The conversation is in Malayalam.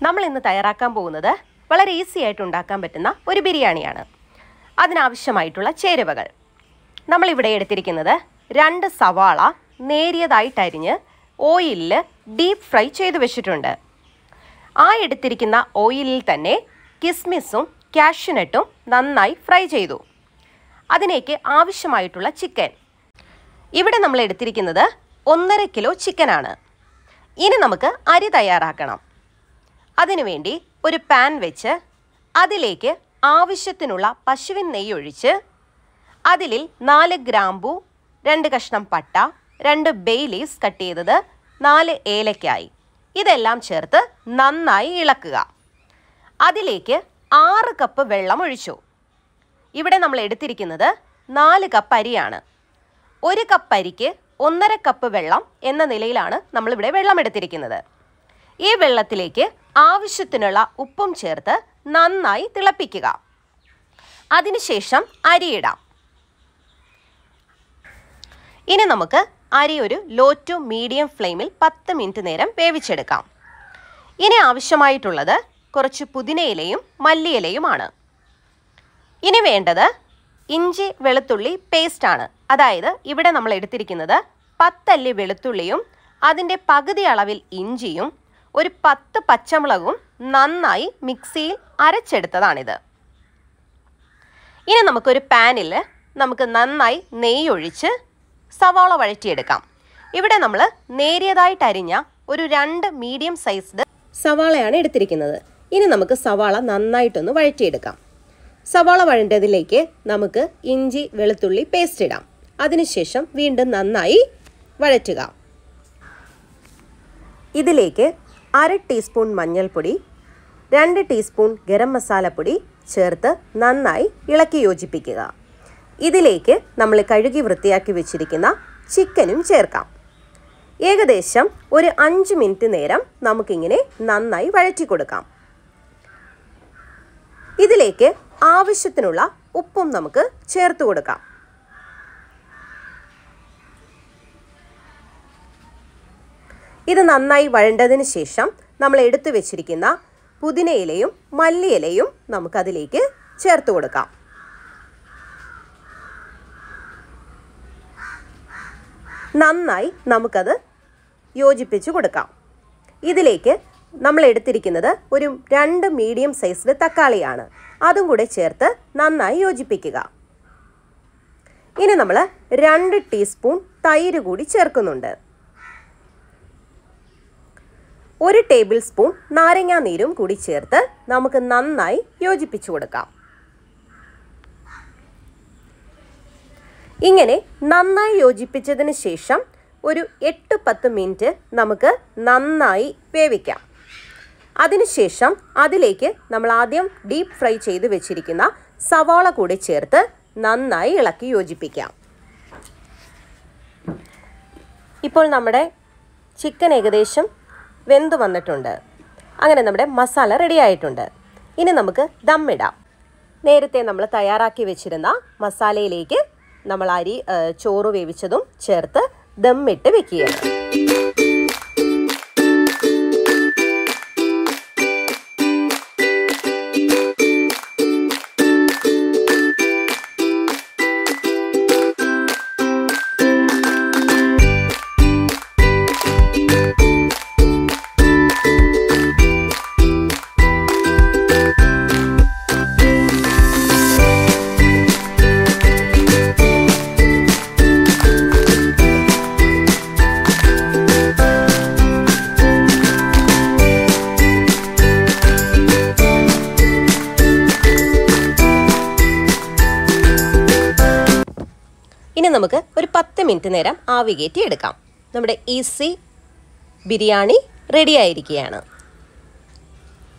നമ്മൾ ഇന്ന് തയ്യാറാക്കാൻ പോകുന്നത് വളരെ ഈസി ആയിട്ട് ഉണ്ടാക്കാൻ പറ്റുന്ന ഒരു ബിരിയാണിയാണ്. അതിനാവശ്യമായിട്ടുള്ള ചേരുവകൾ നമ്മളിവിടെ എടുത്തിരിക്കുന്നത് 2 സവാള നേരിയതായിട്ട് അരിഞ്ഞ് ഓയിലിൽ ഡീപ്പ് ഫ്രൈ ചെയ്ത് വെച്ചിട്ടുണ്ട്. ആ എടുത്തിരിക്കുന്ന ഓയിലിൽ തന്നെ കിസ്മിസും കാഷ്യൂനട്ടും നന്നായി ഫ്രൈ ചെയ്തു. അതിലേക്ക് ആവശ്യമായിട്ടുള്ള ചിക്കൻ ഇവിടെ നമ്മൾ എടുത്തിരിക്കുന്നത് 1.5 കിലോ ചിക്കനാണ്. ഇനി നമുക്ക് അരി തയ്യാറാക്കണം. അതിനുവേണ്ടി ഒരു പാൻ വെച്ച് അതിലേക്ക് ആവശ്യത്തിനുള്ള പശുവിൻ നെയ്യ് ഒഴിച്ച് അതിൽ 4 ഗ്രാമ്പൂ, 2 കഷ്ണം പട്ട, 2 ബേ ലീവ്സ് കട്ട് ചെയ്തത്, 4 ഏലക്കായി ഇതെല്ലാം ചേർത്ത് നന്നായി ഇളക്കുക. അതിലേക്ക് 6 കപ്പ് വെള്ളം ഒഴിച്ചു. ഇവിടെ നമ്മൾ എടുത്തിരിക്കുന്നത് 4 കപ്പ് അരിയാണ്. 1 കപ്പ് അരിക്ക് 1.5 കപ്പ് വെള്ളം എന്ന നിലയിലാണ് നമ്മളിവിടെ വെള്ളം എടുത്തിരിക്കുന്നത്. ഈ വെള്ളത്തിലേക്ക് ആവശ്യത്തിനുള്ള ഉപ്പും ചേർത്ത് നന്നായി തിളപ്പിക്കുക. അതിനുശേഷം അരിയിടാം. ഇനി നമുക്ക് അരി ഒരു ലോ ടു മീഡിയം ഫ്ലെയിമിൽ 10 മിനിറ്റ് നേരം വേവിച്ചെടുക്കാം. ഇനി ആവശ്യമായിട്ടുള്ളത് കുറച്ച് പുതിനയിലയും മല്ലിയിലയുമാണ്. ഇനി വേണ്ടത് ഇഞ്ചി വെളുത്തുള്ളി പേസ്റ്റാണ്. അതായത് ഇവിടെ നമ്മൾ എടുത്തിരിക്കുന്നത് 10 അല്ലി വെളുത്തുള്ളിയും അതിൻ്റെ പകുതി അളവിൽ ഇഞ്ചിയും ഒരു 10 പച്ചമുളകും നന്നായി മിക്സിയിൽ അരച്ചെടുത്തതാണിത്. ഇനി നമുക്കൊരു പാനിൽ നമുക്ക് നന്നായി നെയ്യ് ഒഴിച്ച് സവാള വഴറ്റിയെടുക്കാം. ഇവിടെ നമ്മൾ നേരിയതായിട്ട് അരിഞ്ഞ ഒരു 2 മീഡിയം സൈസ്ഡ് സവാളയാണ് എടുത്തിരിക്കുന്നത്. ഇനി നമുക്ക് സവാള നന്നായിട്ടൊന്ന് വഴറ്റിയെടുക്കാം. സവാള വഴണ്ടതിലേക്ക് നമുക്ക് ഇഞ്ചി വെളുത്തുള്ളി പേസ്റ്റ് ഇടാം. അതിനുശേഷം വീണ്ടും നന്നായി വഴറ്റുക. ഇതിലേക്ക് 1/2 ടീസ്പൂൺ മഞ്ഞൾപ്പൊടി, 2 ടീസ്പൂൺ ഗരം മസാലപ്പൊടി ചേർത്ത് നന്നായി ഇളക്കി യോജിപ്പിക്കുക. ഇതിലേക്ക് നമ്മൾ കഴുകി വൃത്തിയാക്കി വെച്ചിരിക്കുന്ന ചിക്കനും ചേർക്കാം. ഏകദേശം ഒരു 5 മിനിറ്റ് നേരം നമുക്കിങ്ങനെ നന്നായി വഴറ്റി കൊടുക്കാം. ഇതിലേക്ക് ആവശ്യത്തിനുള്ള ഉപ്പും നമുക്ക് ചേർത്ത് കൊടുക്കാം. ഇത് നന്നായി വഴണ്ടതിന് ശേഷം നമ്മൾ എടുത്തു വെച്ചിരിക്കുന്ന പുതിനയിലയും മല്ലിയിലയും നമുക്കതിലേക്ക് ചേർത്ത് കൊടുക്കാം. നന്നായി നമുക്കത് യോജിപ്പിച്ച് കൊടുക്കാം. ഇതിലേക്ക് നമ്മൾ എടുത്തിരിക്കുന്നത് ഒരു 2 മീഡിയം സൈസ്ഡ് തക്കാളിയാണ്. അതും കൂടെ ചേർത്ത് നന്നായി യോജിപ്പിക്കുക. ഇനി നമ്മൾ 2 ടീസ്പൂൺ തൈര് കൂടി ചേർക്കുന്നുണ്ട്. 1 ടേബിൾ സ്പൂൺ നാരങ്ങാ നീരും കൂടി ചേർത്ത് നമുക്ക് നന്നായി യോജിപ്പിച്ചു കൊടുക്കാം. ഇങ്ങനെ നന്നായി യോജിപ്പിച്ചതിന് ശേഷം ഒരു 8-10 മിനിറ്റ് നമുക്ക് നന്നായി വേവിക്കാം. അതിനുശേഷം അതിലേക്ക് നമ്മൾ ആദ്യം ഡീപ്പ് ഫ്രൈ ചെയ്ത് വെച്ചിരിക്കുന്ന സവാള കൂടി ചേർത്ത് നന്നായി ഇളക്കി യോജിപ്പിക്കാം. ഇപ്പോൾ നമ്മുടെ ചിക്കൻ ഏകദേശം വെന്ത് വന്നിട്ടുണ്ട്. അങ്ങനെ നമ്മുടെ മസാല റെഡി ആയിട്ടുണ്ട്. ഇനി നമുക്ക് ദമ്മിടാം. നേരത്തെ നമ്മൾ തയ്യാറാക്കി വെച്ചിരുന്ന മസാലയിലേക്ക് നമ്മൾ ചോറ് വേവിച്ചതും ചേർത്ത് ദമ്മിട്ട് വെക്കുകയാണ്. ഇനി നമുക്ക് ഒരു 10 മിനിറ്റ് നേരം ആവി കയറ്റി എടുക്കാം. നമ്മുടെ ഈസി ബിരിയാണി റെഡി ആയിരിക്കുകയാണ്.